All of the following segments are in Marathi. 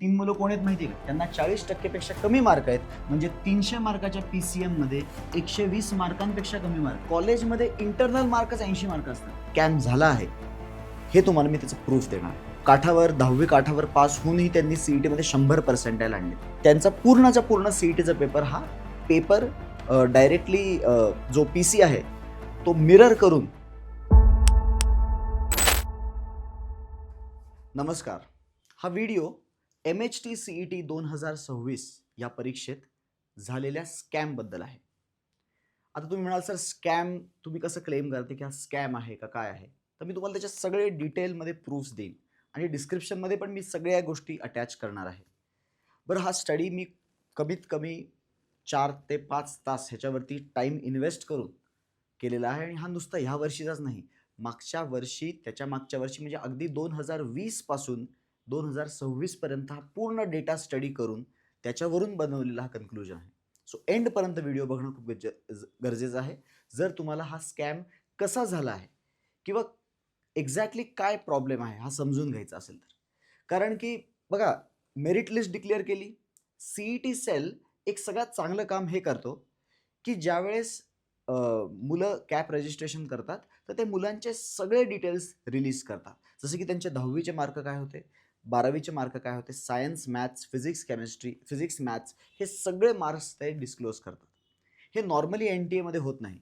3 मुलं कोण आहेत माहिती आहे का? त्यांना 40% पेक्षा कमी मार्क आहेत. म्हणजे 300 मार्काच्या PCM मध्ये 120 मार्कांपेक्षा कमी मार्क. कॉलेजमध्ये इंटरनल मार्कच 80 मार्क असतात. स्कॅम झाला आहे. हे तुम्हाला मी त्याचं प्रूफ देणार. काठावर 10वी काठावर पास होऊनही त्यांनी CET मध्ये 100% आणले. त्यांचा पूर्णचा पूर्ण CETचा पेपर हा पेपर डायरेक्टली जो PC आहे तो मिरर करून. नमस्कार. हा व्हिडिओ MHT CET 2026 या परीक्षेत झालेल्या स्कॅम बद्दल आहे. आता तुम्ही म्हणाल सर स्कॅम तुम्ही कसं क्लेम करते की हा स्कॅम आहे का काय आहे? तर मी तुम्हाला त्याच्या सगळे डिटेलमध्ये प्रूफ्स देईन आणि डिस्क्रिप्शनमध्ये पण मी सगळ्या गोष्टी अटॅच करणार आहे. बरं, हा स्टडी मी कमीत कमी 4 ते 5 तास ह्याच्यावरती टाईम इन्व्हेस्ट करून केलेला आहे आणि हा नुसता ह्या वर्षीचाच नाही, मागच्या वर्षी, त्याच्या मागच्या वर्षी म्हणजे अगदी 2020 पासून 2026 पर्यंत हा पूर्ण डेटा स्टडी करून त्याच्यावरून बनवलेला हा कन्क्लुजन आहे. सो एंडपर्यंत व्हिडिओ बघणं खूप गरजेचं आहे जर तुम्हाला हा स्कॅम कसा झाला आहे किंवा एक्झॅक्टली काय प्रॉब्लेम आहे हा समजून घ्यायचा असेल तर. कारण की बघा, मेरिट लिस्ट डिक्लेअर केली, CET सेल एक सगळ्यात चांगलं काम हे करतो की ज्यावेळेस मुलं कॅप रजिस्ट्रेशन करतात तर ते मुलांचे सगळे डिटेल्स रिलीज करतात. जसे की त्यांचे 10वीचे मार्क काय होते, 12वीचे मार्क काय होते, science, maths, physics, chemistry, physics, maths हे सगळे मार्क्स ते डिस्क्लोज करतात. हे नॉर्मली NTA मध्ये होत नाही.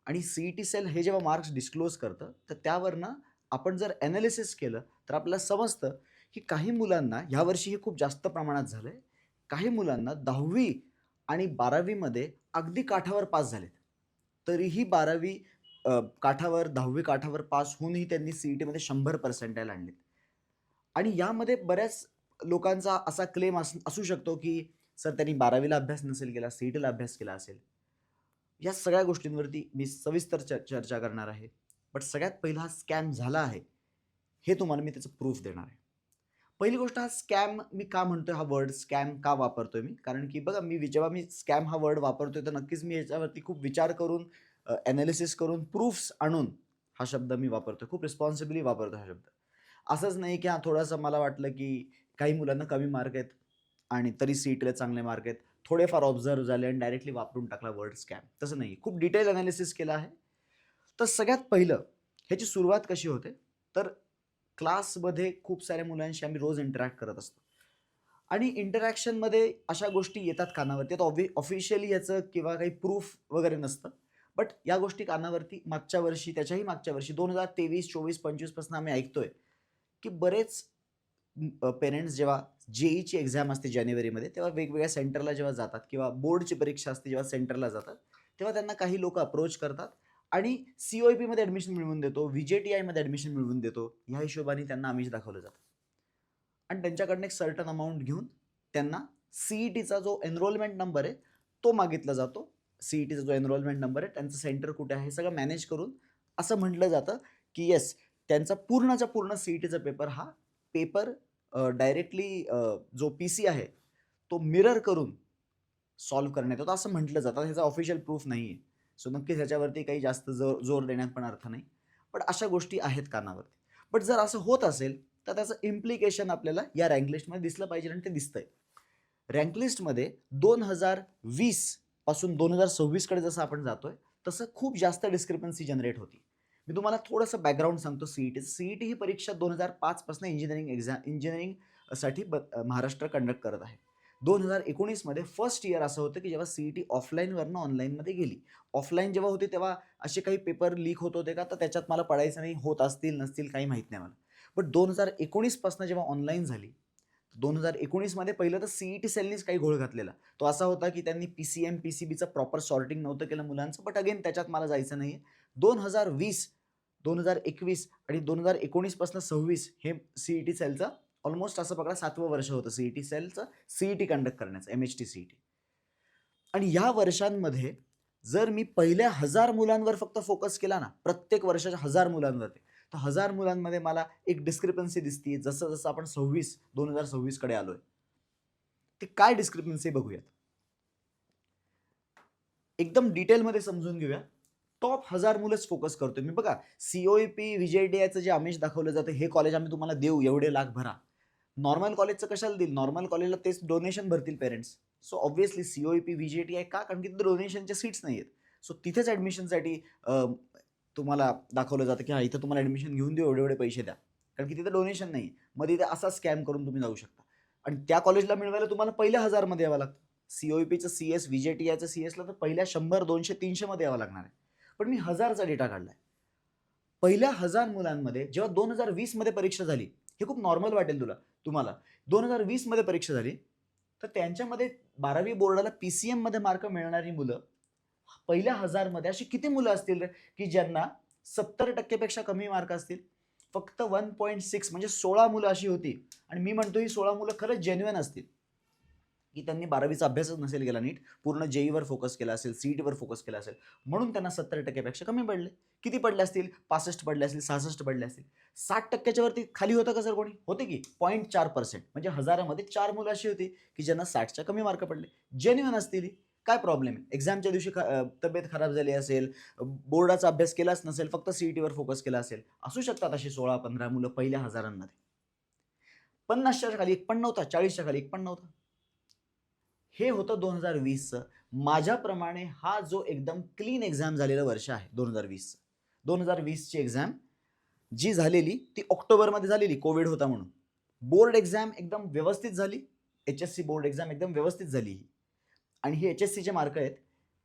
आणि CET सेल हे जेव्हा मार्क्स डिस्क्लोज करतं तर त्यावरनं आपण जर ॲनालिसिस केलं तर आपल्याला समजतं की काही मुलांना यावर्षी हे खूप जास्त प्रमाणात झालंय. काही मुलांना 10वी आणि 12वीमध्ये अगदी काठावर पास झालेत. तरीही 12वी काठावर, 10वी काठावर पास होऊनही त्यांनी CET मध्ये 100% आणलेत. आणि यामध्ये बऱ्याच लोकांचा असा क्लेम असू शकतो की सर त्यांनी 12वीला अभ्यास नसेल केला, CETला अभ्यास केला असेल. या सगळ्या गोष्टींवरती मी सविस्तर चर्चा करणार आहे. बट सगळ्यात पहिला हा स्कॅम झाला आहे, हे तुम्हाला मी त्याचं प्रूफ देणार आहे. पहिली गोष्ट, हा स्कॅम मी का म्हणतोय, हा वर्ड स्कॅम का वापरतोय मी? कारण की बघा, जेव्हा मी स्कॅम हा वर्ड वापरतोय तर नक्कीच मी याच्यावरती खूप विचार करून, ॲनालिसिस करून, प्रूफ्स आणून हा शब्द मी वापरतोय. खूप रिस्पॉन्सिबली वापरतोय हा शब्द. असंच नाही की थोडंसं मला वाटलं की काही मुलांना कमी मार्क आहेत आणि तरी CETला चांगले मार्क आहेत. थोडेफार ऑब्झर्व्ह झाले आणि डायरेक्टली वापरून टाकला वर्ड स्कॅम. तसं नाही. खूप डिटेल ॲनालिसिस केलं आहे. तर सगळ्यात पहिलं ह्याची सुरुवात कशी होते, तर क्लासमध्ये खूप साऱ्या मुलांशी आम्ही रोज इंटरॅक्ट करत असतो आणि इंटरॅक्शनमध्ये अशा गोष्टी येतात कानावरती. आता ऑफिशियली याचं किंवा काही प्रूफ वगैरे नसतं. बट या गोष्टी कानावरती मागच्या वर्षी, त्याच्याही मागच्या वर्षी 2023, 24, 25 पासून आम्ही ऐकतोय की बरेच पेरेंट्स जेव्हा JEEची एक्झाम असते जानेवारीमध्ये तेव्हा वेगवेगळ्या सेंटरला जेव्हा जातात किंवा बोर्डची परीक्षा असते जेव्हा सेंटरला जातात तेव्हा त्यांना काही लोक अप्रोच करतात आणि COEP मध्ये ॲडमिशन मिळवून देतो, VJTI मध्ये ॲडमिशन मिळवून देतो, ह्या हिशोबाने त्यांना आमिष दाखवलं जातं आणि त्यांच्याकडनं एक सर्टन अमाऊंट घेऊन त्यांना CETचा जो एनरोलमेंट नंबर आहे तो मागितला जातो. CETचा जो एनरोलमेंट नंबर आहे, त्यांचं सेंटर कुठे आहे, हे सगळं मॅनेज करून असं म्हटलं जातं की येस, त्यांचा पूर्णचा पूर्ण CETचा पेपर हा पेपर डायरेक्टली जो PC आहे तो मिरर करून सॉल्व्ह करण्यात येतो असं म्हटलं जातं. ह्याचा ऑफिशियल प्रूफ नाही आहे. सो नक्कीच ह्याच्यावरती काही जास्त जोर देण्यात पण अर्थ नाही. पण अशा गोष्टी आहेत कानावरती. बट जर असं होत असेल तर त्याचं इम्प्लिकेशन आपल्याला या रँक लिस्टमध्ये दिसलं पाहिजे आणि ते दिसतंय. रँक लिस्टमध्ये 2020 पासून 2026 कडे जसं आपण जातोय तसं खूप जास्त डिस्क्रिपन्सी जनरेट होती. मी तुम्हाला थोडंसं बॅकग्राऊंड सांगतो. CET ही परीक्षा 2005 पासून इंजिनिअरिंगसाठी महाराष्ट्र कंडक्ट करत आहे. 2019 मध्ये फर्स्ट इयर असं होतं की जेव्हा CET ऑफलाईनवरनं ऑनलाईनमध्ये गेली. ऑफलाईन जेव्हा होती तेव्हा असे काही पेपर लीक होत होते का, तर त्याच्यात मला पडायचं नाही, होत असतील नसतील काही माहीत नाही मला. बट 2019 पासून जेव्हा ऑनलाईन झाली, 2019 मध्ये पहिलं तर CET सेलनीच काही घोळ घातलेला. तो असा होता की त्यांनी PCM, PCBचं प्रॉपर सॉर्टिंग नव्हतं केलं मुलांचं. बट अगेन त्याच्यात मला जायचं नाहीये. 2020, 2021 आणि 2019 पासून 26 हे CET सेलचं ऑलमोस्ट असं पकडा 7वं वर्ष होतं CET सेलचं CET कंडक्ट करण्याचं, MHT CET. आणि या वर्षांमध्ये जर मी पहिल्या 1000 मुलांवर फक्त फोकस केला ना, प्रत्येक वर्षाच्या 1000 मुलांवरती, तर 1000 मुलांमध्ये मला एक डिस्क्रिपन्सी दिसतीये. जसं जसं आपण 2026 कडे आलोय, ते काय डिस्क्रिपन्सी बघूयात. एकदम डिटेलमध्ये समजून घेऊया. टॉप 1000 मुलंच फोकस करतोय मी. बघा, COEP, VJTIचं जे आमिष दाखवलं जातं, हे कॉलेज आम्ही तुम्हाला देऊ, एवढे लाख भरा. नॉर्मल कॉलेजचं कशाला देईल? नॉर्मल कॉलेजला तेच डोनेशन भरतील parents. So obviously COEP VGT आहे का? कारण की तिथे डोनेशनच्या सीट्स नाही आहेत. सो तिथेच ॲडमिशनसाठी तुम्हाला दाखवलं जातं की हा इथं तुम्हाला ॲडमिशन घेऊन देऊ, एवढे एवढे पैसे द्या, कारण की तिथे डोनेशन नाही. मग तिथे असा स्कॅम करून तुम्ही जाऊ शकता. आणि त्या कॉलेजला मिळवायला तुम्हाला पहिल्या 1000मध्ये यावं लागतं. COEPचं CS, VJTIचं CSला तर पहिल्या 100, 200, 300मध्ये यावं लागणार आहे. पण मी 1000चा डेटा काढलाय. पहिल्या 1000 मुलांमध्ये जेव्हा 2020 मध्ये परीक्षा झाली, हे खूप नॉर्मल वाटेल तुम्हाला 2020 मध्ये परीक्षा झाली, तर त्यांच्यामध्ये 12वी बोर्डाला PCM मध्ये मार्क मिळणारी मुलं पहिल्या 1000 मध्ये अशी किती मुलं असतील की ज्यांना 70% पेक्षा कमी मार्क असतील? फक्त 1.6 म्हणजे 16 मुलं अशी होती. आणि मी म्हणतो ही 16 मुलं खरंच जेन्युइन असतील की त्यांनी 12वीचा अभ्यासच नसेल केला नीट, पूर्ण JEE फोकस केला असेल, CET फोकस केला असेल, म्हणून त्यांना 70% पेक्षा कमी पडले. किती पडले असतील? 65 पडले असतील, 66 पडले असतील. 60% वरती खाली होतं का सर कोणी? होते की 0.4%. म्हणजे 1000मध्ये 4 मुलं अशी होती की ज्यांना 60च्या कमी मार्क पडले. जेन्युइन असतील. काय प्रॉब्लेम आहे? एक्झामच्या दिवशी तब्येत खराब झाली असेल, बोर्डाचा अभ्यास केलाच नसेल, फक्त CET फोकस केला असेल, असू शकतात अशी 16-15 मुलं पहिल्या 1000मध्ये. 50च्या खाली एक पण नव्हता, 40च्या खाली एक पण नव्हता. हे होतं 2020चं. माझ्याप्रमाणे हा जो एकदम क्लीन एक्झाम झालेलं वर्ष आहे 2020चं. 2020ची एक्झाम जी झालेली ती ऑक्टोबरमध्ये झालेली, कोविड होता म्हणून. बोर्ड एक्झाम एकदम व्यवस्थित झाली. HSC बोर्ड एक्झाम एकदम व्यवस्थित झाली. आणि हे HSCचे मार्क आहेत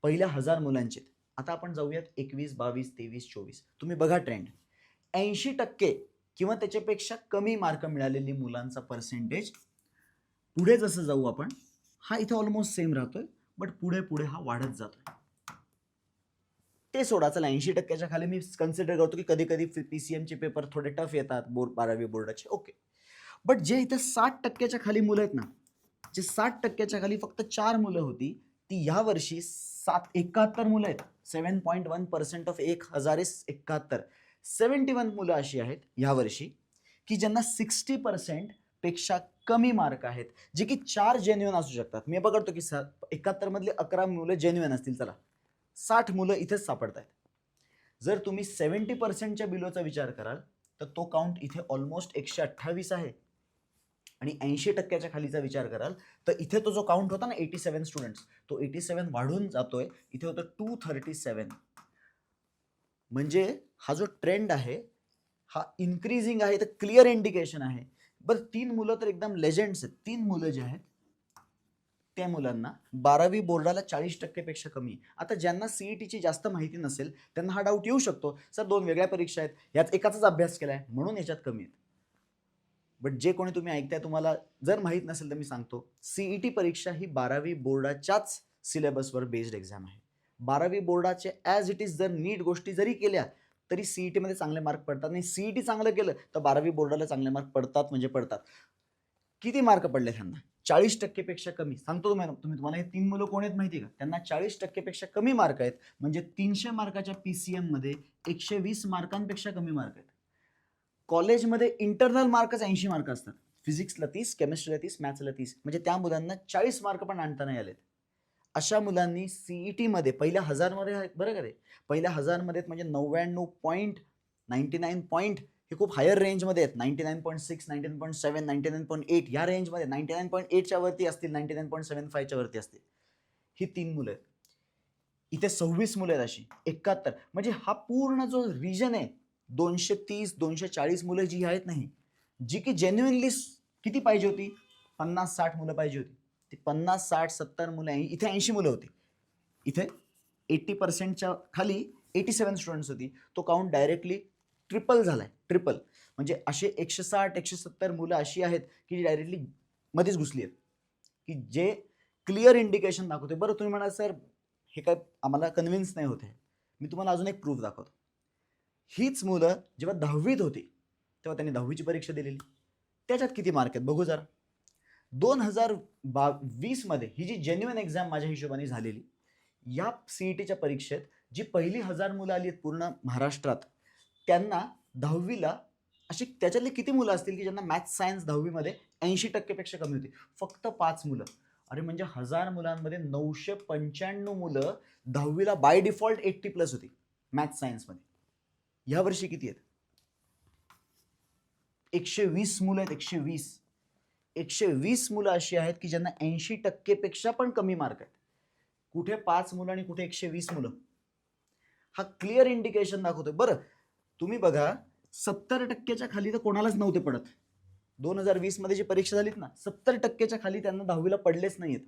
पहिल्या 1000 मुलांचे. आता आपण जाऊयात 21, 22, 23, 24. तुम्ही बघा ट्रेंड. 80% किंवा त्याच्यापेक्षा कमी मार्क मिळालेली मुलांचा पर्सेंटेज पुढे जसं जाऊ आपण, हा इथे ऑलमोस्ट सेम राहतोय, बट पुढे पुढे हा वाढत जातोय. ते सोडा, चला 80%च्या खाली मी कन्सिडर करतो की कधी कधी PCMचे पेपर थोडे टफ येतात 12वी बोर्डाचे, ओके. बट जे इथे 60%च्या खाली मुलं आहेत ना, जे 60%च्या खाली फक्त 4 मुलं होती, ती ह्या वर्षी 71 मुलं आहेत. 7.1% ऑफ 1071. 71 मुलं अशी आहेत ह्या वर्षी की ज्यांना 60% पेक्षा कमी मार्क आहेत, जे की 4 जेन्युइन असू शकतात. मी बघतो की 71 मधले 11 मुलं जेन्युइन असतील, चला 60 मुलं इथेच सापडत आहेत. जर तुम्ही 70%च्या बिलोचा विचार कराल तर तो काउंट इथे ऑलमोस्ट 128 आहे. आणि 80%च्या खालीचा विचार कराल तर इथे तो जो काउंट होता ना 87 स्टुडंट्स, तो 87 वाढून जातोय, इथे होतं 237. म्हणजे हा जो ट्रेंड आहे हा इन्क्रीजिंग आहे, तर क्लिअर इंडिकेशन आहे. बरं 3 मुलं तर एकदम लेजेंड्स आहेत. 3 मुलं जे आहेत त्या मुलांना 12वी बोर्डाला 40% पेक्षा कमी. आता ज्यांना CETची जास्त माहिती नसेल त्यांना हा डाऊट येऊ शकतो, सर 2 वेगळ्या परीक्षा आहेत, याच एकाचाच अभ्यास केलाय म्हणून याच्यात कमी आहेत. बट जे कोणी तुम्ही ऐकताय तुम्हाला जर माहित नसेल तर मी सांगतो, CET परीक्षा ही 12वी बोर्डाच्याच सिलेबसवर बेस्ड एक्झाम आहे. 12वी बोर्डाचे ॲज इट इज जर नीट गोष्टी जरी केल्या तरी CET मध्ये चांगले मार्क पडतात. आणि CET चांगलं केलं तर 12वी बोर्डाला चांगले मार्क पडतात म्हणजे पडतात. किती मार्क पडले त्यांना? 40% पेक्षा कमी. सांगतो तुम्हाला हे 3 मुलं कोण आहेत माहिती आहे का? त्यांना 40% पेक्षा कमी मार्क आहेत. म्हणजे 300 मार्काच्या PCM मध्ये 120 मार्कांपेक्षा कमी मार्क आहेत. कॉलेजमध्ये इंटरनल मार्कच 80 मार्क असतात. फिजिक्सला 30, केमिस्ट्रीला 30, मॅथ्सला 30. म्हणजे त्या मुलांना 40 मार्क पण आणता नाही आलेत. अशा मुलांनी CET मध्ये पहिल्या 1000 मध्ये आहेत बरं का ते. पहिल्या 1000 मध्ये म्हणजे 99.99 पॉईंट, हे खूप हायर रेंजमध्ये आहेत. 99.6, 99.7, 99.8 या रेंजमध्ये. 99.8च्या वरती असतील, 99.75च्या वरती असतील. ही 3 मुलं आहेत. इथे 26 मुलं आहेत अशी 71. म्हणजे हा पूर्ण जो रिजन आहे 230, 240 मुलं जी आहेत नाही, जी की जेन्युइनली किती पाहिजे होती? 50-60 मुलं पाहिजे होती. ती 50, 60, 70 मुलं, इथे 80 मुलं होती. इथे 80%च्या खाली 87 स्टुडंट्स होती. तो काउंट डायरेक्टली ट्रिपल झालाय, ट्रिपल. म्हणजे असे 160, 170 मुलं अशी आहेत की जी डायरेक्टली मध्येच घुसली आहेत, की जे क्लिअर इंडिकेशन दाखवते. बरं तुम्ही म्हणाल सर हे काय आम्हाला कन्व्हिन्स नाही होते. मी तुम्हाला अजून एक प्रूफ दाखवतो. हीच मुलं जेव्हा 10वीत होती तेव्हा त्यांनी 10वीची परीक्षा दिलेली, त्याच्यात किती मार्क आहेत बघू जरा. 2020 मध्ये ही जी जेन्युइन एक्झाम माझ्या हिशोबाने झालेली, या CETच्या परीक्षेत जी पहिली 1000 मुलं आली आहेत पूर्ण महाराष्ट्रात, त्यांना 10वीला अशी त्याच्यातले किती मुलं असतील की ज्यांना मॅथ्स सायन्स 10वीमध्ये 80% पेक्षा कमी होती? फक्त 5 मुलं. अरे म्हणजे 1000 मुलांमध्ये 995 मुलं 10वीला बाय डिफॉल्ट 80+ होती मॅथ्स सायन्समध्ये. ह्या वर्षी किती आहेत? 120 मुलं आहेत, 120. 120 मुलं अशी आहेत की ज्यांना 80% पण कमी मार्क आहेत. कुठे 5 मुलं आणि कुठे 120 मुलं. हा क्लिअर इंडिकेशन दाखवतोय. बरं तुम्ही बघा 70% खाली तर कोणालाच नव्हते पडत. 2020 मध्ये जी परीक्षा झालीत ना 70% खाली त्यांना 10वीला पडलेच नाहीयेत.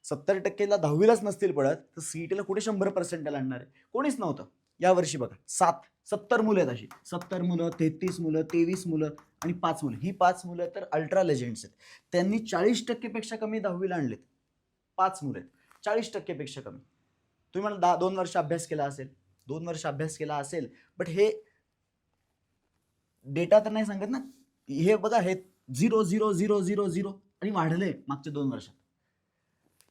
70%ला 10वीलाच नसतील पडत तर सीईटीला कुठे 100% आणणार आहे? कोणीच नव्हतं. या वर्षी बघा 70 मुलं आहेत अशी. 70 मुलं, 33 मुलं, 23 मुलं आणि 5 मुलं. ही 5 मुलं तर अल्ट्रा लेजेंड्स आहेत. त्यांनी 40% कमी 10वीला आणलेत. 5 मुलं आहेत. 40% कमी. तुम्ही मला 2 वर्ष अभ्यास केला असेल. 2 वर्ष अभ्यास केला असेल बट हे डेटा तर नाही सांगत ना. हे बघा हे 0 आणि वाढलंय मागच्या 2 वर्षात.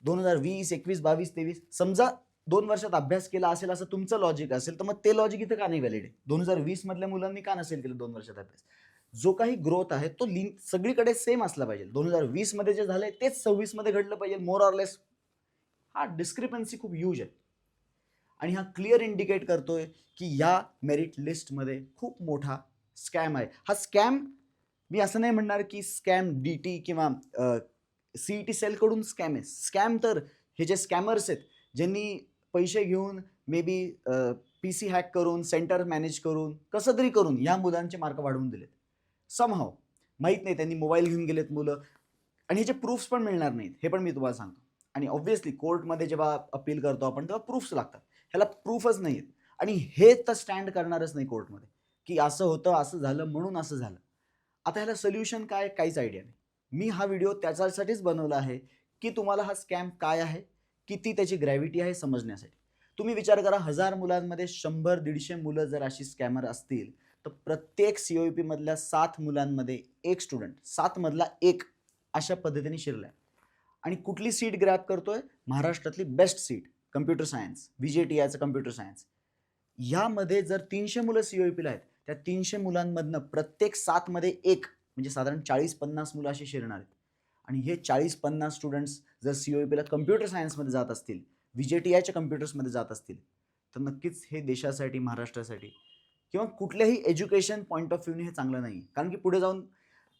2020, 21, 22, 23 समजा 2 वर्षात अभ्यास केला असेल असं तुमचं लॉजिक असेल तर मग ते लॉजिक इथं का नाही व्हॅलिड आहे? 2020 मधल्या मुलांनी का नसेल केलं 2 वर्षात अभ्यास? जो काही ग्रोथ आहे तो सगळीकडे सेम असला पाहिजे. 2020 मध्ये जे झालंय तेच 26 मध्ये घडलं पाहिजे मोर ऑर लेस. हा डिस्क्रिपन्सी खूप ह्यूज आहे आणि हा क्लिअर इंडिकेट करतोय की या मेरिट लिस्टमध्ये खूप मोठा स्कॅम आहे. हा स्कॅम मी असं नाही म्हणणार की स्कॅम डीटी किंवा सीईटी सेल कडून स्कॅम आहे. स्कॅम तर हे जे स्कॅमर्स आहेत ज्यांनी पैसे घेऊन मे बी पीसी हॅक करून सेंटर मॅनेज करून कसं तरी करून या मुलांचे मार्क वाढवून दिलेत. समहाव माहित नाही त्यांनी मोबाईल घेऊन गेलेत मुलं आणि ह्याचे प्रूफ्स पण मिळणार नाहीत हे पण मी तुम्हाला सांगतो. आणि ऑब्व्हियसली कोर्टमध्ये जेव्हा अपील करतो आपण तेव्हा प्रूफ्स लागतात. ह्याला प्रूफच नाही आहेत आणि हे तर स्टँड करणारच नाही कोर्टमध्ये की असं होतं असं झालं म्हणून असं झालं. आता ह्याला सोल्युशन काय काहीच आयडिया नाही. मी हा व्हिडिओ त्याच्यासाठीच बनवला आहे की तुम्हाला हा स्कॅम काय आहे किती त्याची ग्रॅव्हिटी आहे समजण्यासाठी. तुम्ही विचार करा 1000 मुलांमध्ये 100-150 मुलं जर अशी स्कॅमर असतील तर प्रत्येक सीओईपी मधल्या 7 मुलांमध्ये एक स्टुडंट 7 मधला एक अशा पद्धतीने शिरलाय. आणि कुठली सीट ग्रॅब करतोय? महाराष्ट्रातली बेस्ट सीट कम्प्युटर सायन्स VJTIचं कम्प्युटर सायन्स. यामध्ये जर 300 मुलं सीओईपीला आहेत त्या 300 मुलांमधनं प्रत्येक 7 मध्ये एक म्हणजे साधारण 40-50 मुलं अशी शिरणार आहेत. आणि हे 40-50 स्टुडंट्स जर सीओईपीला कम्प्युटर सायन्समध्ये जात असतील VJTIच्या कम्प्युटर्समध्ये जात असतील तर नक्कीच हे देशासाठी महाराष्ट्रासाठी किंवा कुठल्याही एज्युकेशन पॉईंट ऑफ व्ह्यूने हे चांगलं नाही. कारण की पुढे जाऊन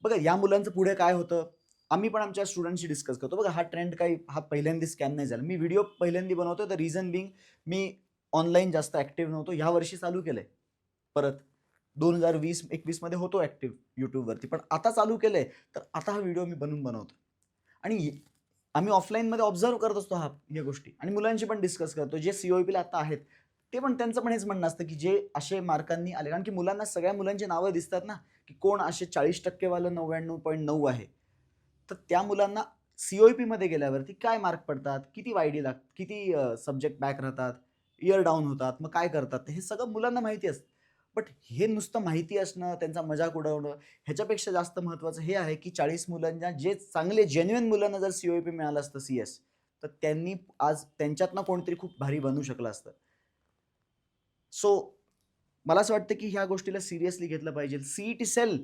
बघा या मुलांचं पुढे काय होतं आम्ही पण आमच्या स्टुडंटशी डिस्कस करतो. बघा हा ट्रेंड काही हा पहिल्यांदा स्कॅम नाही झाला. मी व्हिडिओ पहिल्यांदा बनवतो द रिझन बिंग मी ऑनलाईन जास्त ऍक्टिव्ह नव्हतो. ह्या वर्षी चालू केलंय परत 2020-21 मध्ये होतो ऍक्टिव्ह युट्यूबवरती पण आता चालू केलंय तर आता हा व्हिडिओ मी बनवतो. आणि आम्ही ऑफलाईनमध्ये ऑब्झर्व करत असतो या गोष्टी आणि मुलांशी पण डिस्कस करतो जे सीओईपीला आता आहेत ते पण त्यांचं पण हेच म्हणणं असतं की जे असे मार्कांनी आले कारण की मुलांना सगळ्या मुलांची नावं दिसतात ना की कोण असे 40% वालं 99.9 आहे तर त्या मुलांना सीओईपी मध्ये गेल्यावरती काय मार्क पडतात किती वायडी लागतात किती सब्जेक्ट बॅक राहतात इयर डाऊन होतात मग काय करतात हे सगळं मुलांना माहिती असतं. बट हे नुसतं माहिती असणं त्यांचा मजाक उडवणं ह्याच्यापेक्षा जास्त महत्त्वाचं हे आहे की 40 मुलांना जे चांगले जेन्युइन मुलांना जर सीओईपी मिळालं असतं CS तर त्यांनी आज त्यांच्यातनं कोणतरी खूप भारी बनू शकलं असतं. सो मला असं वाटतं की ह्या गोष्टीला सिरियसली घेतलं पाहिजे. सीईटी सेल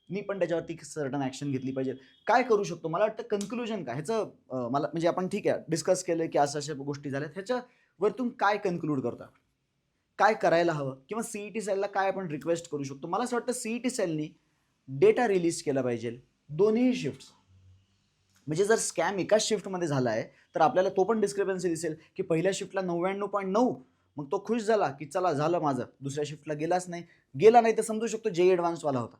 मी पण त्याच्यावरती सर्टन ऍक्शन घेतली पाहिजे. काय करू शकतो मला वाटतं कन्क्लुजन काय ह्याचं मला म्हणजे आपण ठीक आहे डिस्कस केलं की अशा गोष्टी झाल्या ह्याच्यावरतून काय कन्क्लूड करता काय करायला हवं किंवा सीईटी सेलला काय आपण रिक्वेस्ट करू शकतो. मला असं वाटतं सीईटी सेलनी डेटा रिलीज केला पाहिजे दोन्ही शिफ्ट. म्हणजे जर स्कॅम एकाच शिफ्टमध्ये झाला आहे तर आपल्याला तो पण डिस्क्रिपन्सी दिसेल की पहिल्या शिफ्टला 99.9 मग तो खुश झाला की चला झालं माझं दुसऱ्या शिफ्टला गेला नाही तर समजू शकतो जे ॲडव्हान्स वाला होता.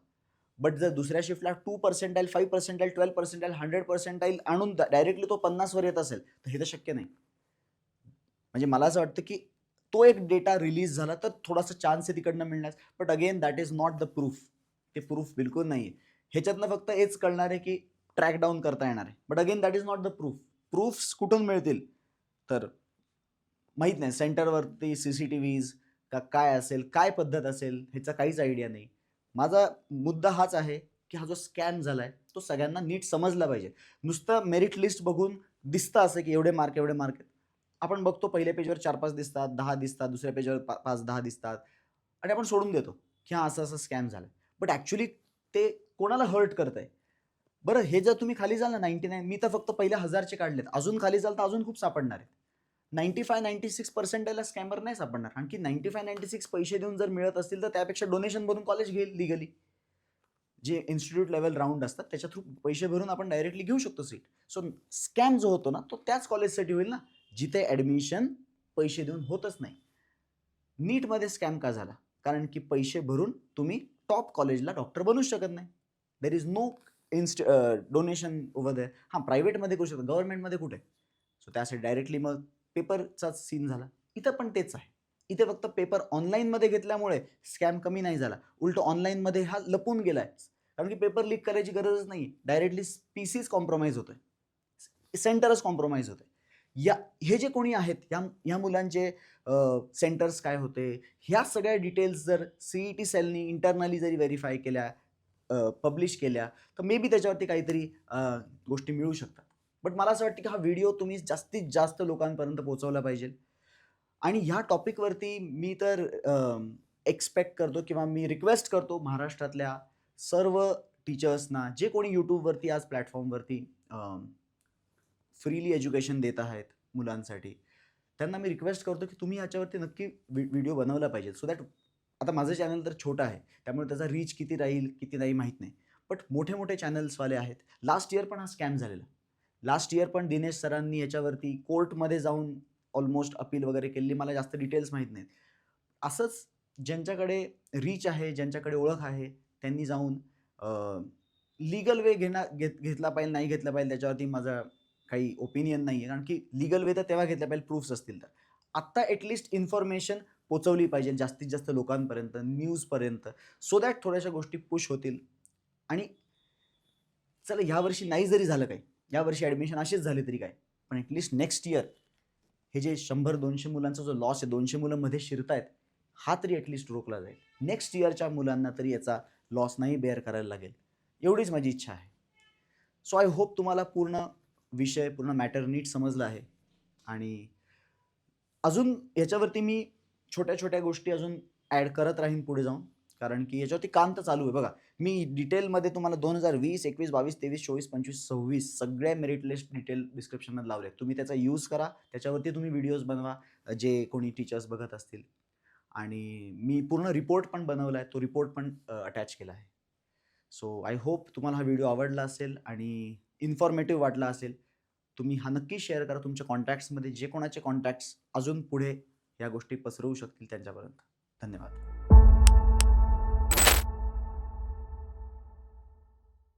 बट जर दुसऱ्या शिफ्टला 2%, 5%, 12%, 100% आणून डायरेक्टली तो 50 वर येत असेल तर हे तर शक्य नाही. म्हणजे मला असं वाटतं की तो एक डेटा रिलीज झाला तर थोडासा चान्स आहे तिकडनं मिळण्यास. But again that is not the proof. ते प्रूफ बिलकुल नाही आहे. ह्याच्यातनं फक्त हेच कळणार आहे की ट्रॅक डाऊन करता येणार आहे. But again that is not the proof. Proofs कुठून मिळतील तर माहीत नाही सेंटरवरती CCTVs का काय असेल काय पद्धत असेल ह्याचा काहीच आयडिया नाही. माझा मुद्दा हाच आहे की हा जो स्कॅम झालाय तो सगळ्यांना नीट समजला पाहिजे. नुसतं मेरिट लिस्ट बघून दिसतं असं की एवढे मार्क आहेत. आपण बघतो पहिल्या पेजवर 4-5 दिसतात 10 दिसतात दुसऱ्या पेजवर 5-10 दिसतात आणि आपण सोडून देतो की हा असं स्कॅम झालाय. बट ऍक्च्युली ते कोणाला हर्ट करतंय. बरं हे जर तुम्ही खाली जाल ना 99 मी तर फक्त पहिल्या 1000चे काढलेत अजून खाली जाल तर अजून खूप सापडणार आहेत. 95-96% स्कॅमर नाही सापडणार. आणखी 95-96 पैसे देऊन जर मिळत असतील तर त्यापेक्षा डोनेशन बनून कॉलेज घेईल लिगली. जे इन्स्टिट्यूट लेवल राऊंड असतात त्याच्या थ्रू पैसे भरून आपण डायरेक्टली घेऊ शकतो सीट. सो स्कॅम जो होतो ना तो त्याच कॉलेजसाठी होईल ना जिथे ॲडमिशन पैसे देऊन होतच नाही. नीटमध्ये स्कॅम का झाला? कारण की पैसे भरून तुम्ही टॉप कॉलेजला डॉक्टर बनूच शकत नाही. There is no donation over there. हां, प्रायव्हेटमध्ये करू शकतो, गव्हर्नमेंटमध्ये कुठे? सो त्यासाठी डायरेक्टली मग पेपरचाच सीन झाला. इथं पण तेच आहे. इथे फक्त पेपर ऑनलाईनमध्ये घेतल्यामुळे स्कॅम कमी नाही झाला. उलटं ऑनलाईनमध्ये हा लपून गेलाय. कारण की पेपर लीक करायची गरजच नाही. डायरेक्टली पीसीच कॉम्प्रोमाइज होतोय. सेंटरच कॉम्प्रोमाइज होतंय. हे जे कोणी आहेत या मुलांचे सेंटर्स काय होते, ह्या सगळ्या डिटेल्स जर सीईटी सेलनी इंटरनली जरी व्हेरीफाय केल्या, पब्लिश केल्या, तर मे बी त्याच्यावरती काहीतरी गोष्टी मिळू शकतात. बट मला असं वाटतं की हा व्हिडिओ तुम्ही जास्तीत जास्त लोकांपर्यंत पोहोचवला पाहिजे. आणि ह्या टॉपिकवरती मी तर एक्सपेक्ट करतो किंवा मी रिक्वेस्ट करतो महाराष्ट्रातल्या सर्व टीचर्सना, जे कोणी यूट्यूबवरती आज प्लॅटफॉर्मवरती फ्रीली एज्युकेशन देत आहेत मुलांसाठी, त्यांना मी रिक्वेस्ट करतो की तुम्ही ह्याच्यावरती नक्की व्हिडिओ बनवला पाहिजे. सो दॅट आता माझं चॅनल तर छोटं आहे, त्यामुळे त्याचा रीच किती राहील किती नाही माहीत नाही. बट मोठे मोठे चॅनल्सवाले आहेत. लास्ट इयर पण हा स्कॅम झालेला. लास्ट इयर पण दिनेश सरांनी याच्यावरती कोर्टमध्ये जाऊन ऑलमोस्ट अपील वगैरे केलेली. मला जास्त डिटेल्स माहीत नाहीत. असंच ज्यांच्याकडे रीच आहे, ज्यांच्याकडे ओळख आहे, त्यांनी जाऊन लीगल वे घेतला पाहिजे, नाही घेतला पाहिजे त्याच्यावरती माझा काही ओपिनियन नाही आहे. कारण की लीगल वे तर तेव्हा घेतला पाहिजे प्रूफ्स असतील तर. आत्ता ॲटलिस्ट इन्फॉर्मेशन पोचवली पाहिजे जास्तीत जास्त लोकांपर्यंत, न्यूजपर्यंत, सो दॅट थोड्याशा गोष्टी पुश होतील. आणि चला ह्यावर्षी नाही जरी झालं काही, यावर्षी ॲडमिशन असेच झाले तरी काय, पण ॲटलिस्ट नेक्स्ट इयर हे जे 100-200 मुलांचा जो लॉस आहे, 200 मुलं मध्ये शिरतायत, हा तरी ॲटलिस्ट रोखला जाईल. नेक्स्ट इयरच्या मुलांना तरी याचा लॉस नाही बेअर करायला लागेल, एवढीच माझी इच्छा आहे. सो आय होप तुम्हाला पूर्ण विषय, पूर्ण मॅटर नीट समजला आहे. आणि अजून याच्यावरती मी छोट्या छोट्या गोष्टी अजून ॲड करत राहीन पुढे जाऊन, कारण की याच्यावरती काम तर चालू आहे. बघा, मी डिटेलमध्ये तुम्हाला 2020, 21, 22, 23, 24, 25, 26 सगळ्या मेरिट लिस्ट डिटेल डिस्क्रिप्शनमध्ये लावले. तुम्ही त्याचा यूज करा, त्याच्यावरती तुम्ही व्हिडिओज बनवा, जे कोणी टीचर्स बघत असतील. आणि मी पूर्ण रिपोर्ट पण बनवला आहे, तो रिपोर्ट पण अटॅच केला आहे. सो आय होप तुम्हाला हा व्हिडिओ आवडला असेल आणि इन्फॉर्मेटिव्ह वाटला असेल. तुम्ही हा नक्की शेअर करा तुमच्या कॉन्टॅक्ट्समध्ये, जे कोणाचे कॉन्टॅक्ट्स अजून पुढे या गोष्टी पसरवू शकतील त्यांच्यापर्यंत. धन्यवाद.